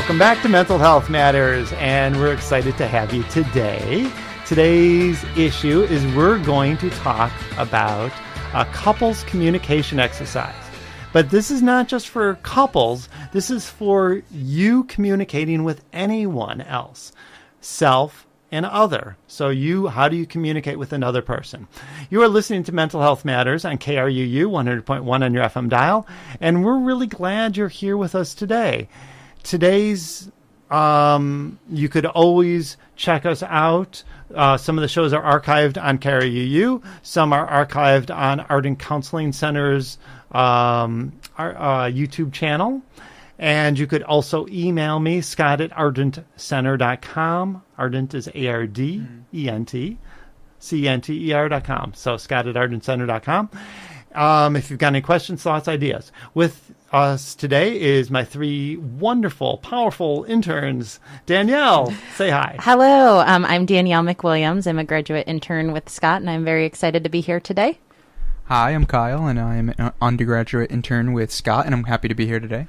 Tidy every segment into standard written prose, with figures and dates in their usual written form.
Welcome back to Mental Health Matters, and we're excited to have you today. Today's issue is we're going to talk about a couples communication exercise. But this is not just for couples. This is for you communicating with anyone else, self and other. So how do you communicate with another person? You are listening to Mental Health Matters on KRUU 100.1 on your FM dial, and we're really glad you're here with us today. Today's, you could always check us out. Some of the shows are archived on KRUU. Some are archived on Ardent Counseling Center's YouTube channel. And you could also email me, scott@ardentcenter.com. Ardent is ARDENT, CENTER.com. So scott@ardentcenter.com. If you've got any questions, thoughts, ideas. With us today is my three wonderful, powerful interns. Danielle, say hi. Hello, I'm Danielle McWilliams. I'm a graduate intern with Scott, and I'm very excited to be here today. Hi, I'm Kyle, and I'm an undergraduate intern with Scott, and I'm happy to be here today.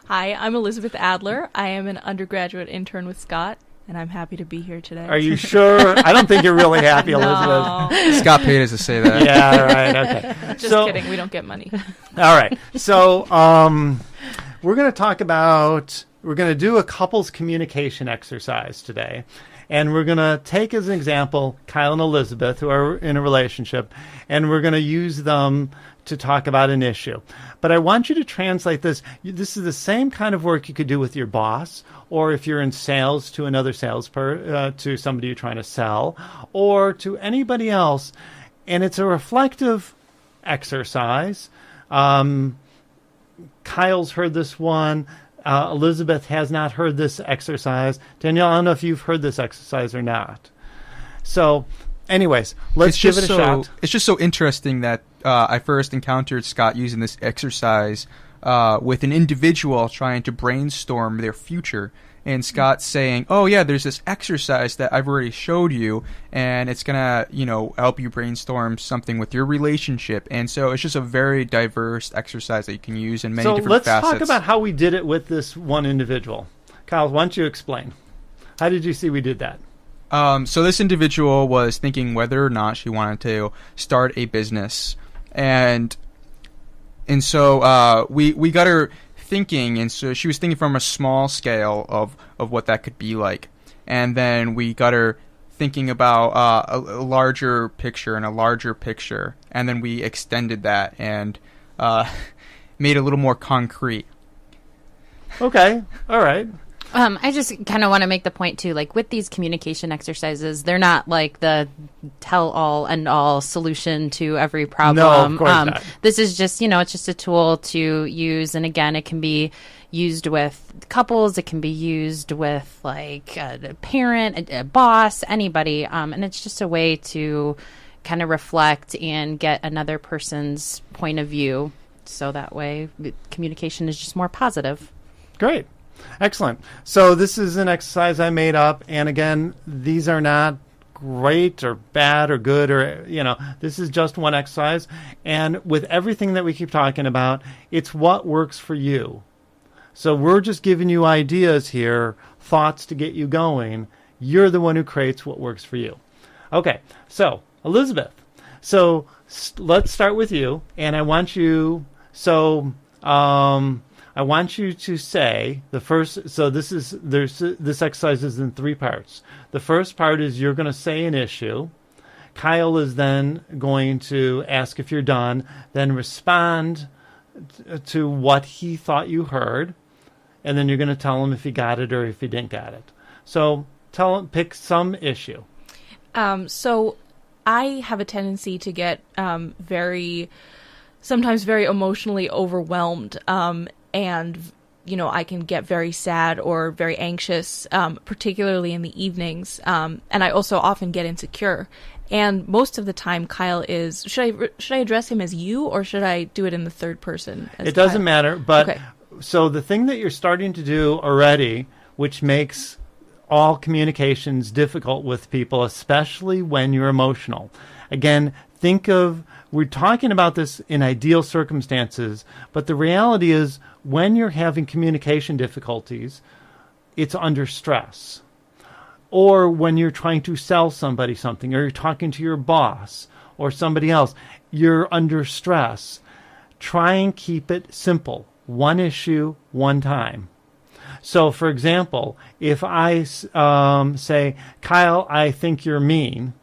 Hi, I'm Elizabeth Adler. I am an undergraduate intern with Scott, and I'm happy to be here today. Are you sure? I don't think you're really happy, Elizabeth. No. Scott paid us to say that. Yeah, right, okay. Just kidding, we don't get money. All right, so we're going to do a couples communication exercise today. And we're going to take as an example Kyle and Elizabeth, who are in a relationship, and we're going to use them to talk about an issue. But I want you to translate this. This is the same kind of work you could do with your boss, or if you're in sales to another to somebody you're trying to sell, or to anybody else. And it's a reflective exercise. Kyle's heard this one. Elizabeth has not heard this exercise. Danielle, I don't know if you've heard this exercise or not. So, anyways, let's give it a shot. It's just so interesting that I first encountered Scott using this exercise with an individual trying to brainstorm their future. And Scott saying, oh, yeah, there's this exercise that I've already showed you, and it's going to, help you brainstorm something with your relationship. And so it's just a very diverse exercise that you can use in many different facets. So let's talk about how we did it with this one individual. Kyle, why don't you explain? How did you see we did that? So this individual was thinking whether or not she wanted to start a business. And so we got her thinking, and so she was thinking from a small scale of what that could be like, and then we got her thinking about a larger picture and a larger picture, and then we extended that and made it a little more concrete. Okay, all right. I just kind of want to make the point, too, like with these communication exercises, they're not like the tell-all, end-all solution to every problem. No, of course not. This is just, it's just a tool to use. And again, it can be used with couples. It can be used with like a parent, a boss, anybody. And it's just a way to kind of reflect and get another person's point of view. So that way communication is just more positive. Great. Excellent. So this is an exercise I made up. And again, these are not great or bad or good or, this is just one exercise. And with everything that we keep talking about, it's what works for you. So we're just giving you ideas here, thoughts to get you going. You're the one who creates what works for you. Okay. So Elizabeth, let's start with you. And I want you, I want you to say the first. So this exercise is in three parts. The first part is you're going to say an issue. Kyle is then going to ask if you're done, then respond to what he thought you heard, and then you're going to tell him if he got it or if he didn't get it. So pick some issue. So I have a tendency to get sometimes very emotionally overwhelmed. And, I can get very sad or very anxious, particularly in the evenings. And I also often get insecure. And most of the time, Kyle is, should I address him as you, or should I do it in the third person? It doesn't matter. But okay. So the thing that you're starting to do already, which makes all communications difficult with people, especially when you're emotional. Again, we're talking about this in ideal circumstances, but the reality is when you're having communication difficulties, it's under stress. Or when you're trying to sell somebody something, or you're talking to your boss or somebody else, you're under stress. Try and keep it simple. One issue, one time. So, for example, if I say, Kyle, I think you're mean,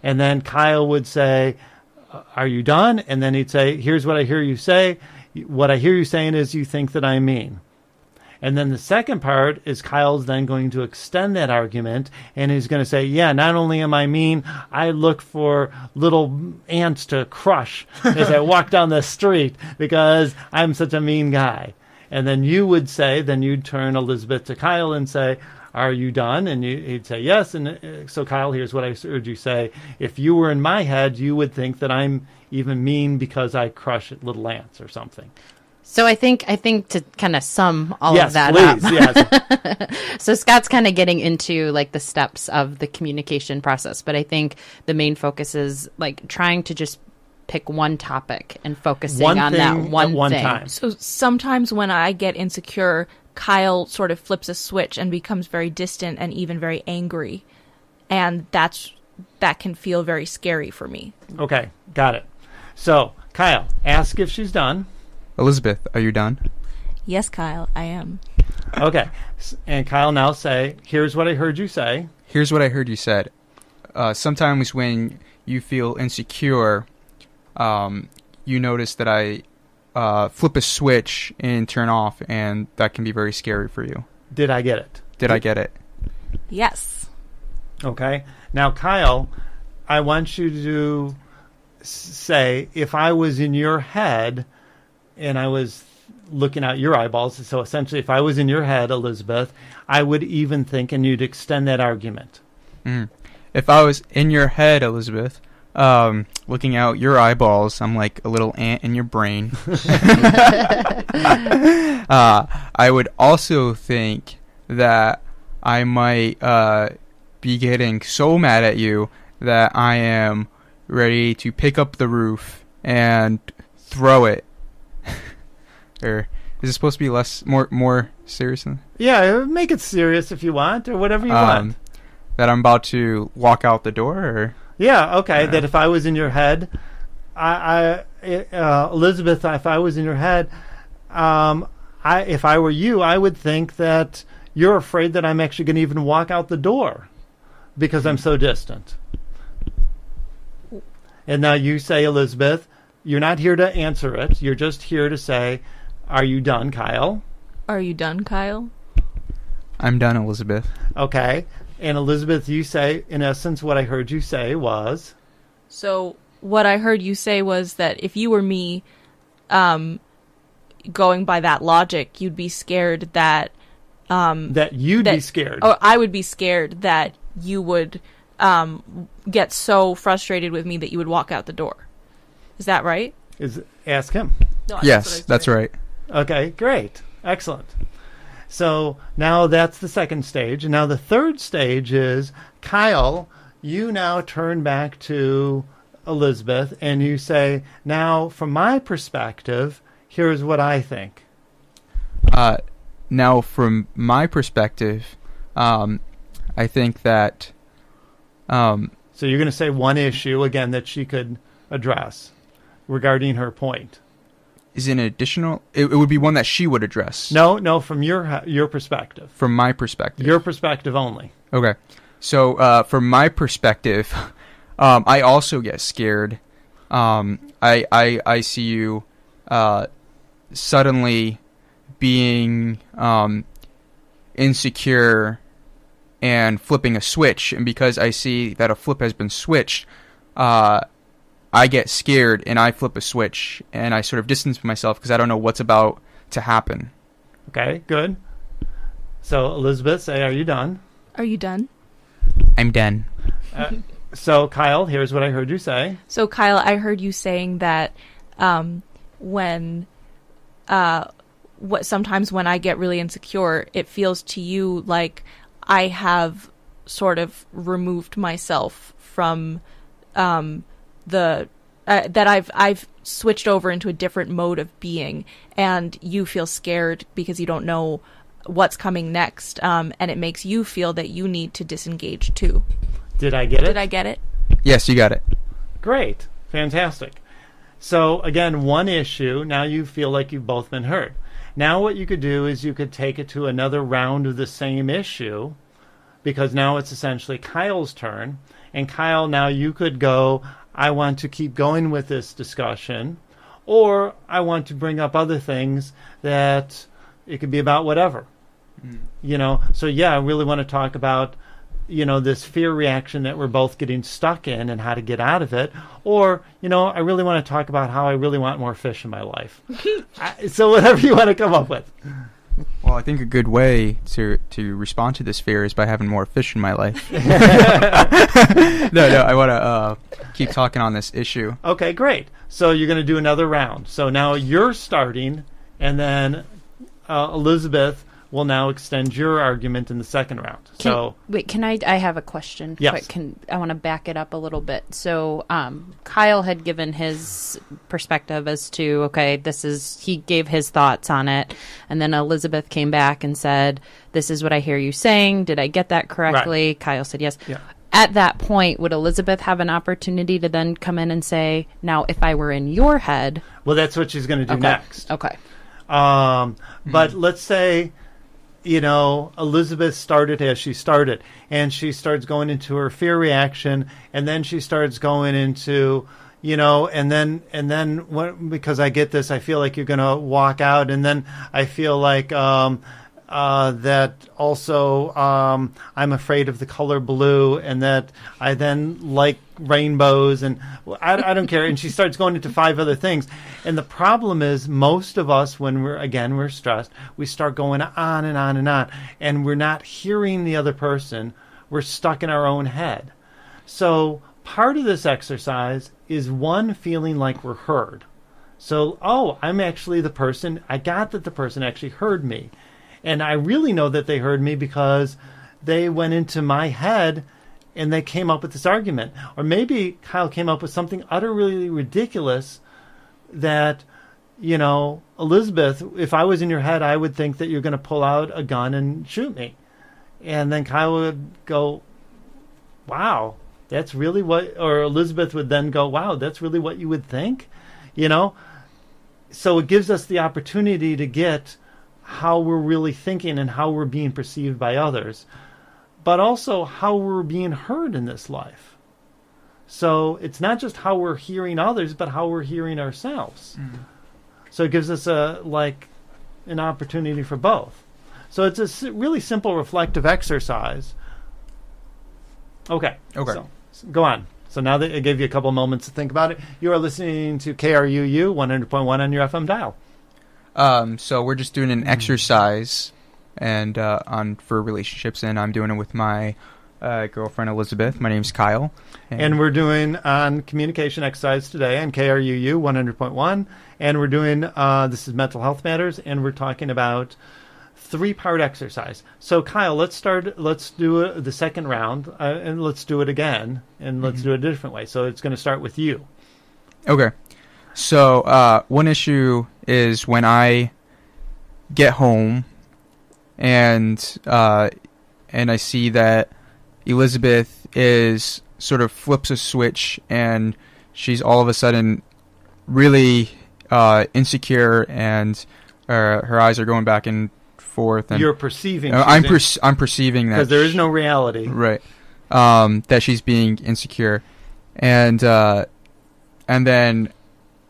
and then Kyle would say, are you done? And then he'd say, here's what I hear you say. What I hear you saying is you think that I'm mean. And then the second part is Kyle's then going to extend that argument, and he's going to say, yeah, not only am I mean, I look for little ants to crush as I walk down the street because I'm such a mean guy. And then you would say, then you'd turn Elizabeth to Kyle and say, are you done? And he'd say, yes. And so, Kyle, here's what I heard you say. If you were in my head, you would think that I'm even mean because I crush little ants or something. So I think to kind of sum all Yes, of that please, up. yes. So Scott's kind of getting into like the steps of the communication process, but I think the main focus is like trying to just pick one topic and focusing on that one thing. Time. So sometimes when I get insecure, Kyle sort of flips a switch and becomes very distant and even very angry. And that can feel very scary for me. Okay, got it. So, Kyle, ask if she's done. Elizabeth, are you done? Yes, Kyle, I am. Okay. And Kyle now say, here's what I heard you say. Here's what I heard you said. Sometimes when you feel insecure, you notice that I flip a switch and turn off, and that can be very scary for you. Did I get it? Did I get it? Yes. Okay. Now, Kyle, I want you to say, if I was in your head and I was looking at your eyeballs, so essentially if I was in your head, Elizabeth, I would even think, and you'd extend that argument. If I was in your head, Elizabeth, looking out your eyeballs, I'm like a little ant in your brain. I would also think that I might be getting so mad at you that I am ready to pick up the roof and throw it. Or is it supposed to be more serious than Yeah, make it serious if you want, or whatever you want. that I'm about to walk out the door? Or Yeah, okay. That if I was in your head, Elizabeth, if I was in your head, if I were you, I would think that you're afraid that I'm actually going to even walk out the door because I'm so distant. And now you say, Elizabeth, you're not here to answer it. You're just here to say, are you done, Kyle? Are you done, Kyle? I'm done, Elizabeth. Okay. And Elizabeth, you say, in essence, what I heard you say was? So what I heard you say was that if you were me, going by that logic, you'd be scared that... that you'd be scared. Oh, I would be scared that you would get so frustrated with me that you would walk out the door. Is that right? Ask him. No, Yes, that's right. Okay, great. Excellent. So now that's the second stage. And now the third stage is, Kyle, you now turn back to Elizabeth and you say, now, from my perspective, here's what I think. Now, from my perspective, I think that... So you're going to say one issue, again, that she could address regarding her point. Is an additional... It would be one that she would address. No, from your perspective. From my perspective. Your perspective only. Okay. So, from my perspective, I also get scared. I see you suddenly being insecure and flipping a switch. And because I see that a flip has been switched, I get scared and I flip a switch and I sort of distance myself because I don't know what's about to happen. Okay, good. So, Elizabeth, say, are you done? Are you done? I'm done. So, Kyle, here's what I heard you say. So, Kyle, I heard you saying that sometimes when I get really insecure, it feels to you like I have sort of removed myself from that I've switched over into a different mode of being, and you feel scared because you don't know what's coming next, and it makes you feel that you need to disengage too. Did I get it? Did I get it? Yes, you got it. Great. Fantastic. So again, one issue, now you feel like you've both been heard. Now what you could do is you could take it to another round of the same issue, because now it's essentially Kyle's turn. And Kyle, now you could go, I want to keep going with this discussion, or I want to bring up other things that it could be about whatever. So yeah, I really want to talk about, this fear reaction that we're both getting stuck in and how to get out of it. Or, I really want to talk about how I really want more fish in my life. So whatever you want to come up with. Well, I think a good way to respond to this fear is by having more fish in my life. No, I want to keep talking on this issue. Okay, great. So you're going to do another round. So now you're starting, and then Elizabeth will now extend your argument in the second round. I have a question. Yes. Quick. I want to back it up a little bit. So Kyle had given his perspective as to, okay, he gave his thoughts on it. And then Elizabeth came back and said, this is what I hear you saying. Did I get that correctly? Right. Kyle said yes. Yeah. At that point, would Elizabeth have an opportunity to then come in and say, now, if I were in your head? Well, that's what she's going to do next. Okay. But let's say, Elizabeth started as she started, and she starts going into her fear reaction, and then she starts going into, and then because I get this, I feel like you're going to walk out, and then I feel like that also I'm afraid of the color blue, and that I then like rainbows, and I don't care. And she starts going into 5 other things. And the problem is, most of us, when we're stressed, we start going on and on and on, and we're not hearing the other person. We're stuck in our own head. So part of this exercise is feeling like we're heard. So, I'm actually the person. I got that the person actually heard me. And I really know that they heard me because they went into my head and they came up with this argument. Or maybe Kyle came up with something utterly ridiculous that, Elizabeth, if I was in your head, I would think that you're going to pull out a gun and shoot me. And then Kyle would go, wow, that's really what, or Elizabeth would then go, wow, that's really what you would think, So it gives us the opportunity to get how we're really thinking and how we're being perceived by others, but also how we're being heard in this life. So it's not just how we're hearing others, but how we're hearing ourselves. Mm-hmm. So it gives us an opportunity for both. So it's a really simple reflective exercise. Okay. So go on. So now that I gave you a couple moments to think about it, you are listening to KRUU 100.1 on your FM dial. So we're just doing an exercise and for relationships, and I'm doing it with my girlfriend Elizabeth. My name's Kyle. And we're doing on communication exercise today on KRUU 100.1, and we're doing this is Mental Health Matters, and we're talking about 3-part exercise. So Kyle, let's do the second round, and let's do it again, and let's do it a different way. So it's going to start with you. Okay. So one issue is when I get home and I see that Elizabeth is sort of flips a switch and she's all of a sudden really insecure, and her eyes are going back and forth. And you're perceiving. I'm perceiving that because there is no reality, right? That she's being insecure, and then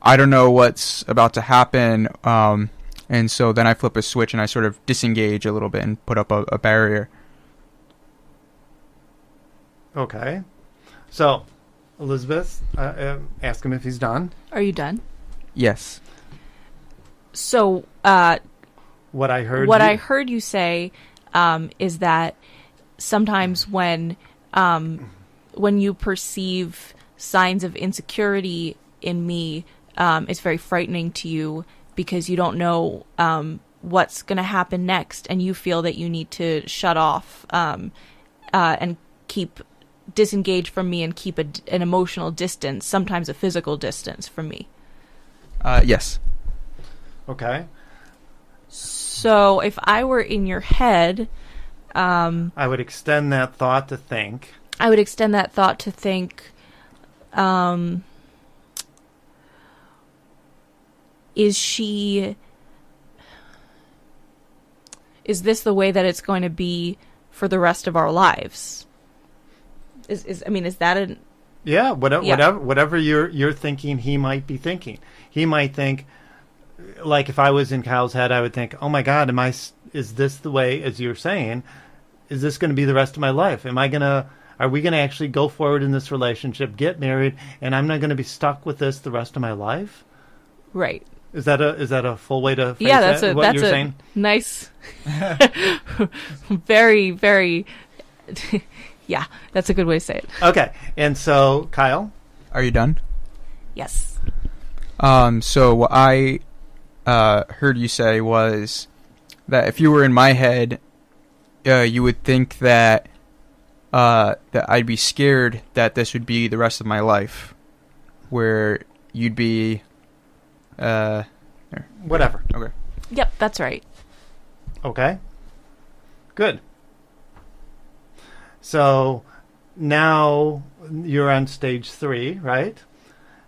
I don't know what's about to happen, and so then I flip a switch and I sort of disengage a little bit and put up a barrier. Okay. So, Elizabeth, ask him if he's done. Are you done? Yes. So, what I heard you say is that sometimes when you perceive signs of insecurity in me, it's very frightening to you because you don't know what's going to happen next, and you feel that you need to shut off and disengage from me and keep an emotional distance, sometimes a physical distance from me. Yes. Okay. So if I were in your head, I would extend that thought to think. I would extend that thought to think, is this the way that it's going to be for the rest of our lives? Is that an... Yeah, whatever you're thinking, he might be thinking. He might think, like if I was in Kyle's head, I would think, oh my God, is this the way, as you're saying, is this going to be the rest of my life? Are we going to actually go forward in this relationship, get married, and I'm not going to be stuck with this the rest of my life? Right. Is that a full way to phrase that's what you're saying? Nice, very, very, yeah, that's a good way to say it. Okay, and so Kyle, Are you done? Yes. So what I heard you say was that if you were in my head, you would think that that I'd be scared that this would be the rest of my life, where you'd be whatever. Okay. Yep, that's right. Okay. Good. So now you're on stage 3, right?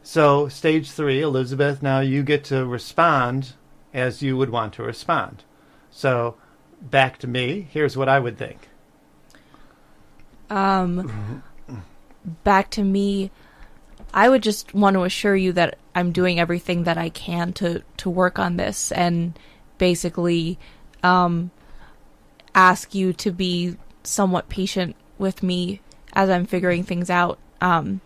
So stage 3, Elizabeth, now you get to respond as you would want to respond. So back to me, here's what I would think. Back to me, I would just want to assure you that I'm doing everything that I can to work on this, and basically ask you to be somewhat patient with me as I'm figuring things out, and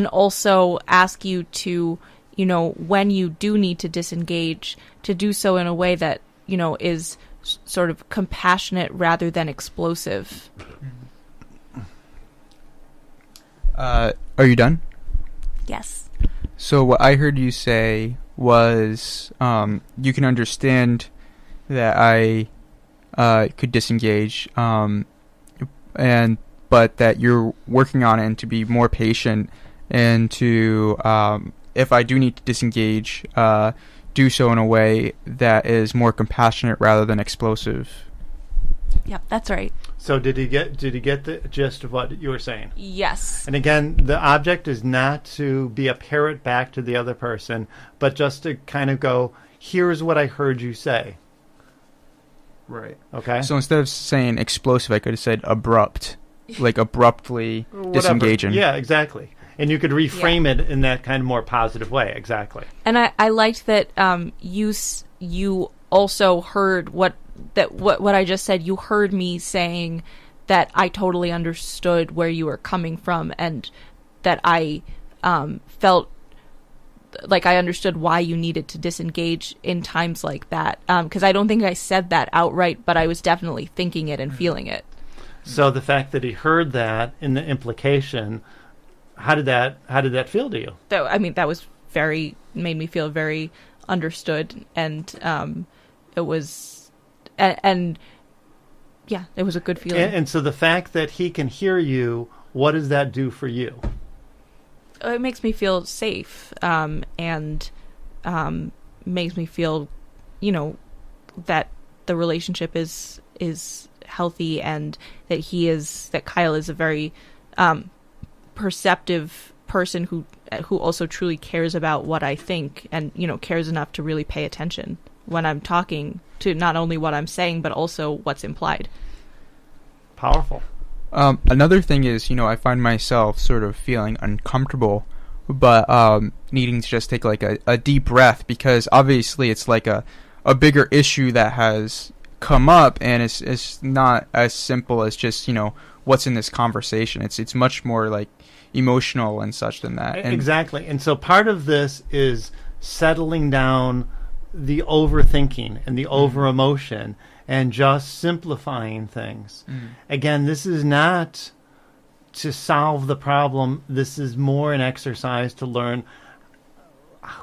also ask you to, when you do need to disengage, to do so in a way that, is sort of compassionate rather than explosive. Are you done? Yes. So what I heard you say was you can understand that I could disengage, but that you're working on it and to be more patient, and to if I do need to disengage, do so in a way that is more compassionate rather than explosive. Yep, that's right. So did he get the gist of what you were saying? Yes. And again, the object is not to be a parrot back to the other person, but just to kind of go, here's what I heard you say. Right. Okay? So instead of saying explosive, I could have said abrupt, like abruptly disengaging. Yeah, exactly. And you could reframe it in that kind of more positive way. Exactly. And I liked that you also heard what I just said. You heard me saying that I totally understood where you were coming from, and that I felt like I understood why you needed to disengage in times like that. Because I don't think I said that outright, but I was definitely thinking it and feeling it. So the fact that he heard that in the implication, how did that feel to you? That was made me feel very understood, and it was, and yeah, it was a good feeling. And so the fact that he can hear you, what does that do for you? It makes me feel safe, and makes me feel, that the relationship is healthy, and that Kyle is a very perceptive person who also truly cares about what I think, and cares enough to really pay attention when I'm talking to not only what I'm saying but also what's implied. Powerful. Another thing is, I find myself sort of feeling uncomfortable, but needing to just take like a deep breath, because obviously it's like a bigger issue that has come up, and it's not as simple as just what's in this conversation. It's much more like emotional and such than that. And exactly. And so part of this is settling down the overthinking and the over-emotion and just simplifying things. Again, this is not to solve the problem. This is more an exercise to learn,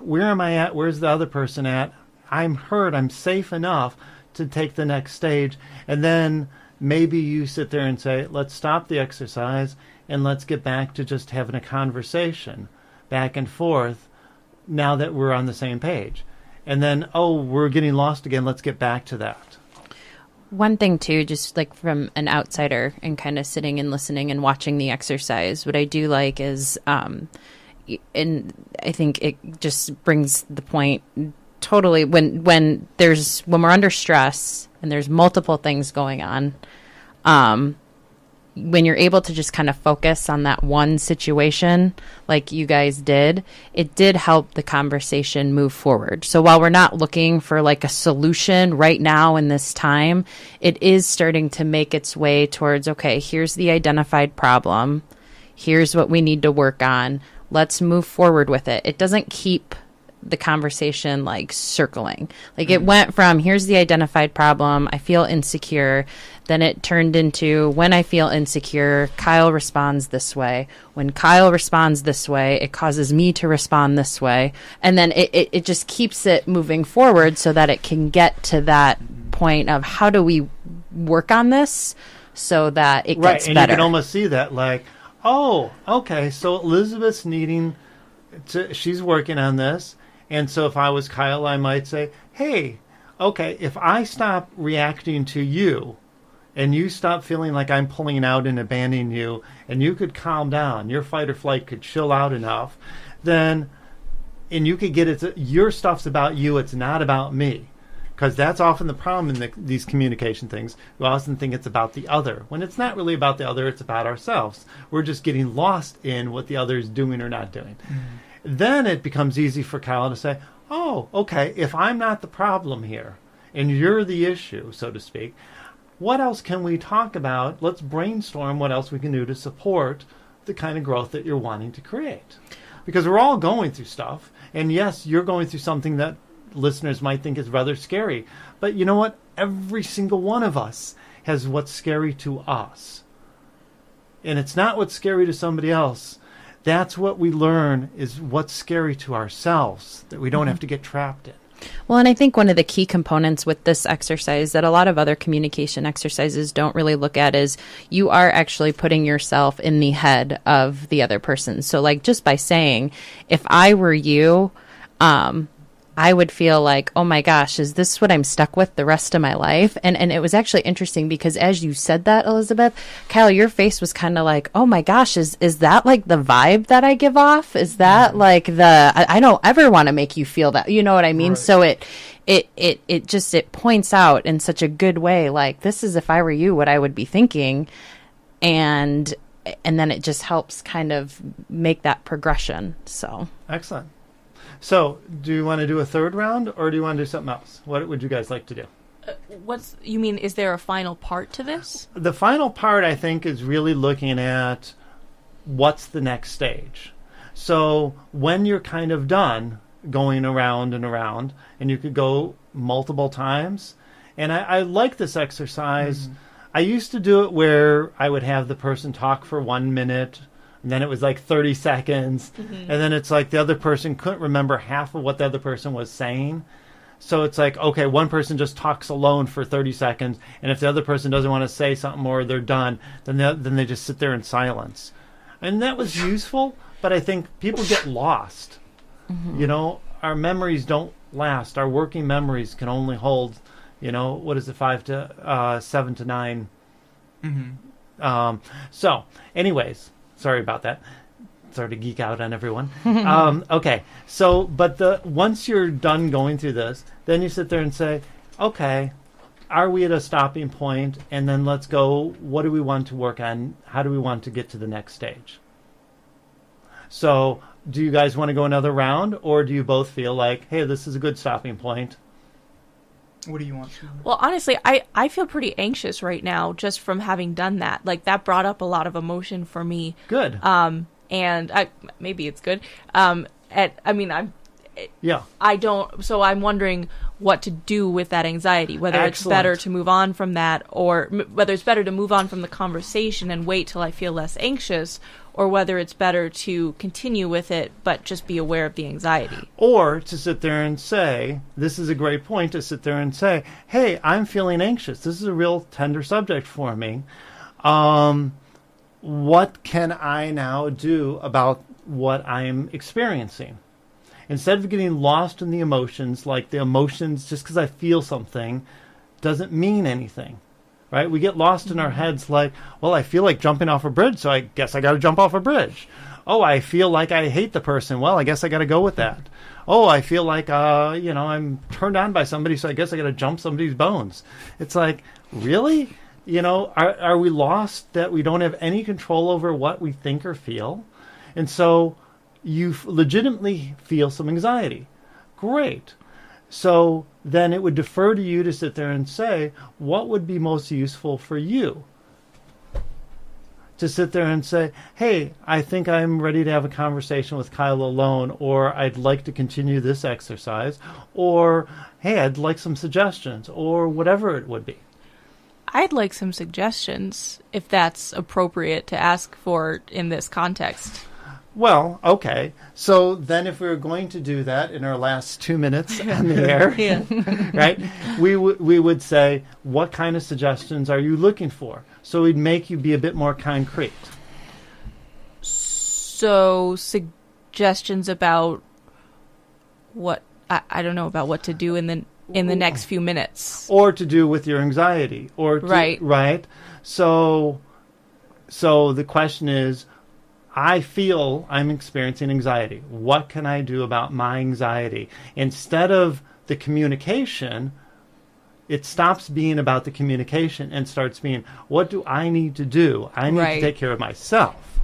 where am I at? Where's the other person at? I'm heard. I'm safe enough to take the next stage. And then maybe you sit there and say, let's stop the exercise and let's get back to just having a conversation back and forth now that we're on the same page. and then, oh, we're getting lost again. Let's get back to that. One thing too, just like from an outsider and kind of sitting and listening and watching the exercise, what I do like is, and I think it just brings the point totally when we're under stress and there's multiple things going on, when you're able to just kind of focus on that one situation like you guys did, it did help the conversation move forward. So while we're not looking for like a solution right now in this time, it is starting to make its way towards, okay, here's the identified problem. Here's what we need to work on. Let's move forward with it. It doesn't keep the conversation like circling. Like it went from, here's the identified problem, I feel insecure. Then it turned into, when I feel insecure, Kyle responds this way. When Kyle responds this way, it causes me to respond this way. And then it just keeps it moving forward so that it can get to that point of how do we work on this so that it gets and better. You can almost see that like, oh, okay, so Elizabeth's needing to, she's working on this. And so if I was Kyle, I might say, hey, okay, if I stop reacting to you and you stop feeling like I'm pulling out and abandoning you, and you could calm down, your fight or flight could chill out enough, then, and you could get it, your stuff's about you, it's not about me. Because that's often the problem in these communication things. We often think it's about the other. When it's not really about the other, it's about ourselves. We're just getting lost in what the other is doing or not doing. Then it becomes easy for Kyle to say, oh, okay, if I'm not the problem here and you're the issue, so to speak, what else can we talk about? Let's brainstorm what else we can do to support the kind of growth that you're wanting to create. Because we're all going through stuff. And yes, you're going through something that listeners might think is rather scary. But you know what? Every single one of us has what's scary to us. And it's not what's scary to somebody else. That's what we learn is what's scary to ourselves, that we don't have to get trapped in. Well, and I think one of the key components with this exercise that a lot of other communication exercises don't really look at is you are actually putting yourself in the head of the other person. So like just by saying, if I were you, I would feel like, oh my gosh, is this what I'm stuck with the rest of my life? And it was actually interesting because as you said that, Elizabeth, Kyle, your face was kind of like, oh my gosh, is that like the vibe that I give off? Is that like I don't ever want to make you feel that, you know what I mean? Right. So it points out in such a good way, like this is if I were you, what I would be thinking. And then it just helps kind of make that progression. So excellent. So, do you want to do a third round, or do you want to do something else? What would you guys like to do? You mean, is there a final part to this? The final part, I think, is really looking at what's the next stage. So, when you're kind of done going around and around, and you could go multiple times, and I like this exercise. I used to do it where I would have the person talk for 1 minute, and then it was like 30 seconds. And then it's like the other person couldn't remember half of what the other person was saying. So it's like, okay, one person just talks alone for 30 seconds. And if the other person doesn't want to say something or they're done, then they just sit there in silence. And that was useful, but I think people get lost. You know, our memories don't last. Our working memories can only hold, you know, what is it, 7 to 9. So anyways, sorry about that. Sorry to geek out on everyone. Okay, so but once you're done going through this, then you sit there and say, okay, are we at a stopping point? And then let's go, what do we want to work on? How do we want to get to the next stage? So do you guys want to go another round, or do you both feel like, hey, this is a good stopping point? What do you want? Well, honestly, I feel pretty anxious right now just from having done that. Like, that brought up a lot of emotion for me. Good. And maybe it's good. Yeah. I don't, so I'm wondering what to do with that anxiety, whether Excellent. it's better to move on from that, or whether it's better to move on from the conversation and wait till I feel less anxious, or whether it's better to continue with it but just be aware of the anxiety. Or to sit there and say, this is a great point, to sit there and say, hey, I'm feeling anxious. This is a real tender subject for me. What can I now do about what I'm experiencing? Instead of getting lost in the emotions, like the emotions, just because I feel something doesn't mean anything, right? We get lost in our heads like, well, I feel like jumping off a bridge, so I guess I got to jump off a bridge. Oh, I feel like I hate the person. Well, I guess I got to go with that. Oh, I feel like, I'm turned on by somebody, so I guess I got to jump somebody's bones. It's like, really? Are we lost that we don't have any control over what we think or feel? And so you legitimately feel some anxiety. Great. So then it would defer to you to sit there and say, what would be most useful for you? To sit there and say, hey, I think I'm ready to have a conversation with Kyle alone, or I'd like to continue this exercise, or hey, I'd like some suggestions, or whatever it would be. I'd like some suggestions, if that's appropriate to ask for in this context. Well, okay. So then if we were going to do that in our last 2 minutes on the air, right, we would say, what kind of suggestions are you looking for? So we'd make you be a bit more concrete. So suggestions about what, I don't know, about what to do in the next few minutes. Or to do with your anxiety. Or to, right. So the question is, I feel I'm experiencing anxiety. What can I do about my anxiety? Instead of the communication, it stops being about the communication and starts being, what do I need to do? I need to take care of myself.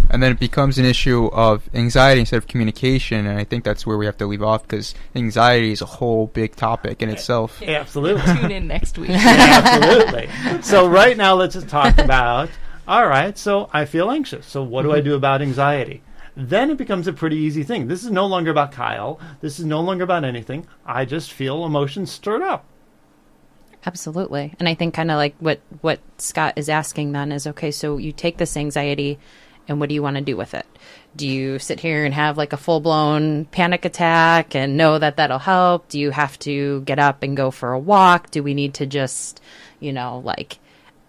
And then it becomes an issue of anxiety instead of communication, and I think that's where we have to leave off, because anxiety is a whole big topic in itself. Absolutely. Tune in next week. Absolutely. So right now let's just talk about, all right, so I feel anxious. So what do I do about anxiety? Then it becomes a pretty easy thing. This is no longer about Kyle. This is no longer about anything. I just feel emotions stirred up. Absolutely. And I think kind of like what Scott is asking then is, okay, so you take this anxiety and what do you want to do with it? Do you sit here and have like a full-blown panic attack and know that that'll help? Do you have to get up and go for a walk? Do we need to just,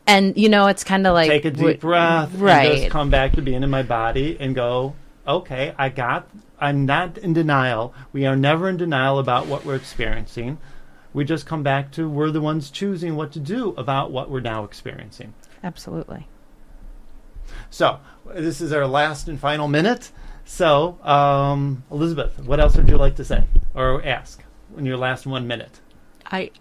and, it's kind of like... Take a deep breath right. And just come back to being in my body and go, okay, I'm not in denial. We are never in denial about what we're experiencing. We just come back to we're the ones choosing what to do about what we're now experiencing. Absolutely. So this is our last and final minute. So, Elizabeth, what else would you like to say or ask in your last 1 minute? I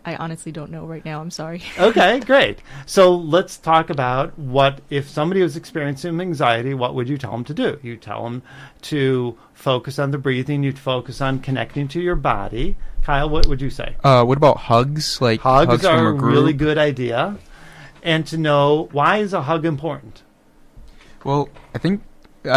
honestly don't know right now. I'm sorry. Okay, great. So let's talk about what if somebody was experiencing anxiety, what would you tell them to do? You tell them to focus on the breathing. You'd focus on connecting to your body. Kyle, what would you say? What about hugs? Like hugs are from a really good idea. And to know, why is a hug important? Well, I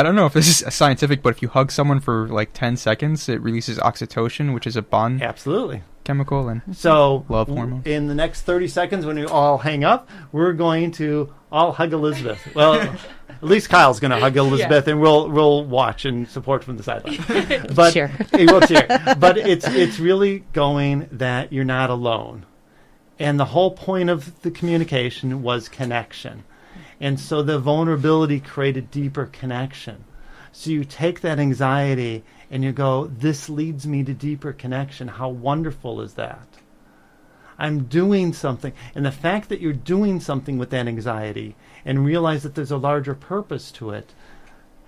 don't know if this is scientific, but if you hug someone for like 10 seconds, it releases oxytocin, which is a bond Absolutely. chemical and so love hormone. In the next 30 seconds, when we all hang up, we're going to all hug Elizabeth. Well, at least Kyle's going to hug Elizabeth, and we'll watch and support from the sideline. But Cheer. We'll cheer. But it's really going that you're not alone, and the whole point of the communication was connection. And so the vulnerability created deeper connection. So you take that anxiety and you go, this leads me to deeper connection. How wonderful is that? I'm doing something. And the fact that you're doing something with that anxiety and realize that there's a larger purpose to it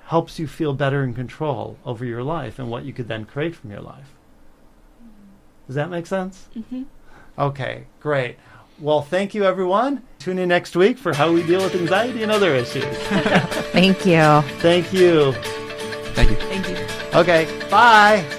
helps you feel better in control over your life and what you could then create from your life. Does that make sense? Mm-hmm. Okay, great. Well, thank you, everyone. Tune in next week for how we deal with anxiety and other issues. Thank you. Thank you. Thank you. Thank you. Okay, bye.